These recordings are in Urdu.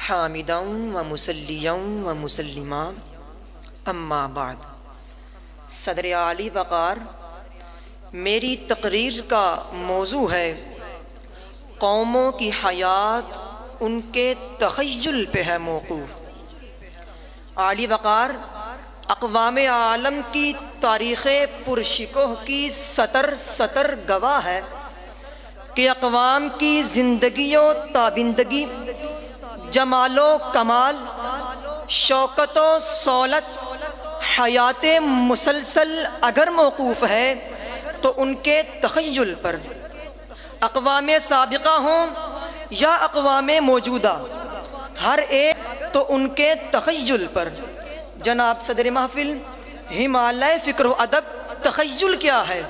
حامدا و مسلیا و مسلما اما بعد۔ صدر عالی وقار، میری تقریر کا موضوع ہے قوموں کی حیات ان کے تخیل پہ ہے موقوف۔ عالی وقار اقوام عالم کی تاریخ پرشکوہ کی سطر سطر گواہ ہے کہ اقوام کی زندگی و تابندگی، جمال و کمال، شوکت و سولت، حیات مسلسل اگر موقوف ہے تو ان کے تخیل پر، اقوام سابقہ ہوں یا اقوام موجودہ، ہر ایک تو ان کے تخیل پر۔ جناب صدر محفل، ہمالیہ فکر و ادب تخیل کیا ہے؟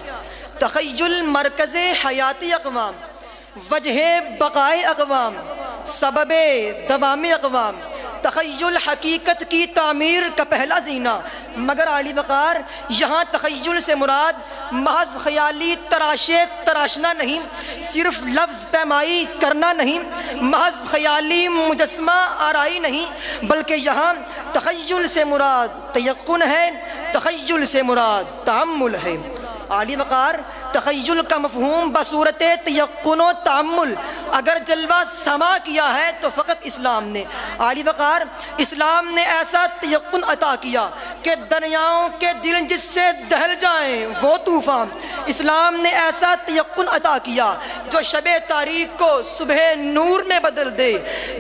تخیل مرکز حیاتی اقوام، وجہ بقائے اقوام، سبب دوام اقوام، تخیل حقیقت کی تعمیر کا پہلا زینہ۔ مگر عالی وقار، یہاں تخیل سے مراد محض خیالی تراشنا نہیں، صرف لفظ پیمائی کرنا نہیں، محض خیالی مجسمہ آرائی نہیں، بلکہ یہاں تخیل سے مراد تیقن ہے، تخیل سے مراد تأمل ہے۔ عالی وقار، تخیل کا مفہوم بصورت تیقن و تأمل اگر جلوہ سما کیا ہے تو فقط اسلام نے۔ عالی وقار، اسلام نے ایسا تیقن عطا کیا کہ دریاؤں کے دل جس سے دہل جائیں وہ طوفان۔ اسلام نے ایسا تیقن عطا کیا جو شب تاریک کو صبح نور میں بدل دے،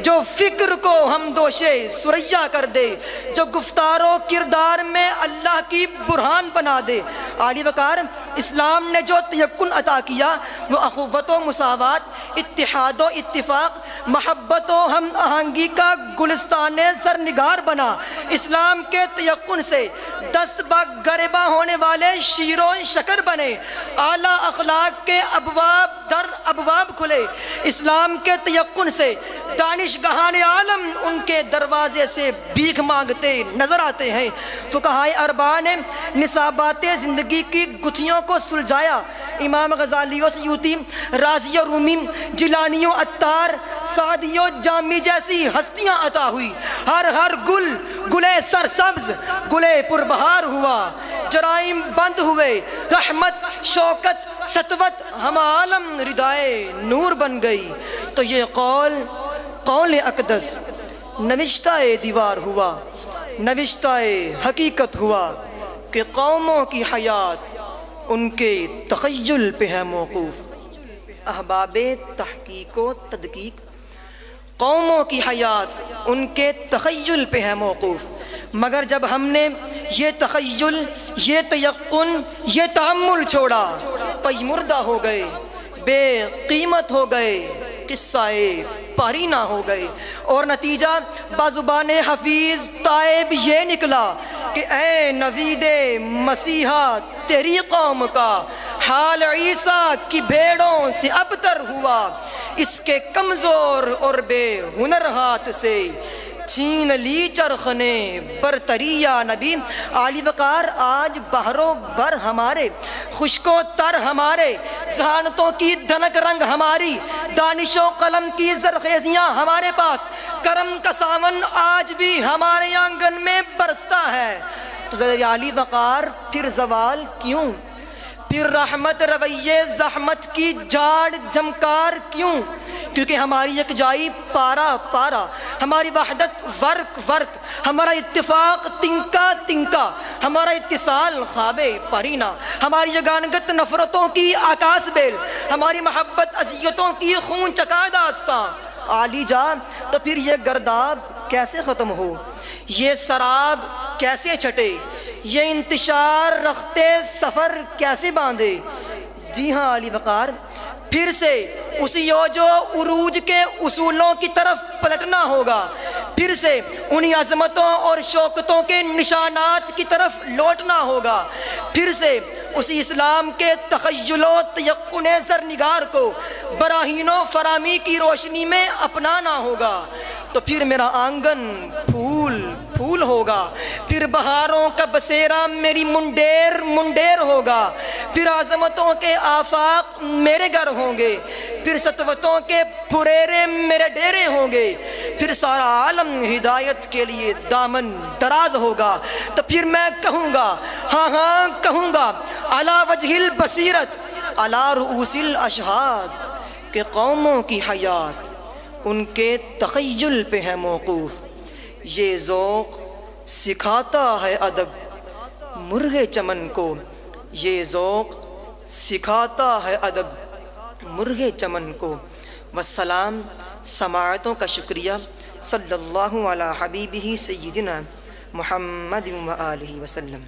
جو فکر کو ہمدوش ثریا کر دے، جو گفتار و کردار میں اللہ کی برہان بنا دے۔ عالی وقار، اسلام نے جو تیقن عطا کیا وہ اخوت و مساوات، اتحاد و اتفاق، محبت و ہم آہنگی کا گلستان زرنگار بنا۔ اسلام کے تیقن سے دست بغربا ہونے والے شیر و شکر بنے، اعلیٰ اخلاق کے ابواب در ابواب کھلے۔ اسلام کے تیقن سے دانشگاہان عالم ان کے دروازے سے بھیک مانگتے نظر آتے ہیں۔ فقہائے اربعہ نے نصابات زندگی کی گتھیوں کو سلجھایا۔ امام غزالی و سیوطی، رازی و رومی، جیلانی و عطار، سعدی و جامی جیسی ہستیاں عطا ہوئی۔ ہر گل گلے سرسبز گلے پربہار ہوا، جرائم بند ہوئے، رحمت شوکت سطوت ہم عالم ردائے نور بن گئی۔ تو یہ قول اقدس نوشتہ دیوار ہوا، نوشتہ حقیقت ہوا کہ قوموں کی حیات ان کے تخیل پہ ہے موقوف۔ احباب تحقیق و تدقیق، قوموں کی حیات ان کے تخیل پہ ہے موقوف۔ مگر جب ہم نے یہ تخیل، یہ تیقن، یہ تأمل چھوڑا، پئی مردہ ہو گئے، بے قیمت ہو گئے، قصہ پارینہ ہو گئے، اور نتیجہ بازبان حفیظ تائب یہ نکلا کہ اے نوید مسیحا تیری قوم کا حال عیسیٰ کی بھیڑوں سے ابتر ہوا، اس کے کمزور اور بے ہنر ہاتھ سے چھین لی چرخ نے برتری یا نبی۔ عالی وقار، آج بحر و بر ہمارے، خشک و تر ہمارے، ذہانتوں کی دھنک رنگ ہماری، دانش و قلم کی زرخیزیاں ہمارے پاس، کرم کا ساون آج بھی ہمارے آنگن میں برستا ہے۔ تو صدر عالی وقار، پھر زوال کیوں؟ پھر رحمت رویے زحمت کی جھاڑ جھمکار کیوں؟ کیونکہ ہماری یکجائی پارا پارا، ہماری وحدت ورق ورق، ہمارا اتفاق تنکا تنکا، ہمارا اتصال خواب پرینہ، ہماری یگانگت نفرتوں کی آکاس بیل، ہماری محبت اذیتوں کی خون چکا داستاں۔ عالی جا، تو پھر یہ گرداب کیسے ختم ہو، یہ سراب کیسے چھٹے، یہ انتشار رختے سفر کیسے باندھے؟ جی ہاں عالی وقار، پھر سے اسی جو عروج کے اصولوں کی طرف پلٹنا ہوگا، پھر سے انہی عظمتوں اور شوکتوں کے نشانات کی طرف لوٹنا ہوگا، پھر سے اسی اسلام کے تخیل و تیقن زرنگار کو براہین و فرامی کی روشنی میں اپنانا ہوگا۔ تو پھر میرا آنگن پھول پھول ہوگا، پھر بہاروں کا بسیرا میری منڈیر منڈیر ہوگا، پھر عظمتوں کے آفاق میرے گھر ہوں گے، پھر سطوتوں کے پھریرے میرے ڈیرے ہوں گے، پھر سارا عالم ہدایت کے لیے دامن دراز ہوگا۔ تو پھر میں کہوں گا، ہاں کہوں گا، علی وجہ البصیرت علی رؤوس الاشہاد، کہ قوموں کی حیات ان کے تخیل پہ ہے موقوف۔ یہ ذوق سکھاتا ہے ادب مرغ چمن کو، یہ ذوق سکھاتا ہے ادب مرغ چمن کو۔ والسلام، سماعتوں کا شکریہ۔ صلی اللہ علی حبیبہ سیدنا محمد و آلہ وسلم۔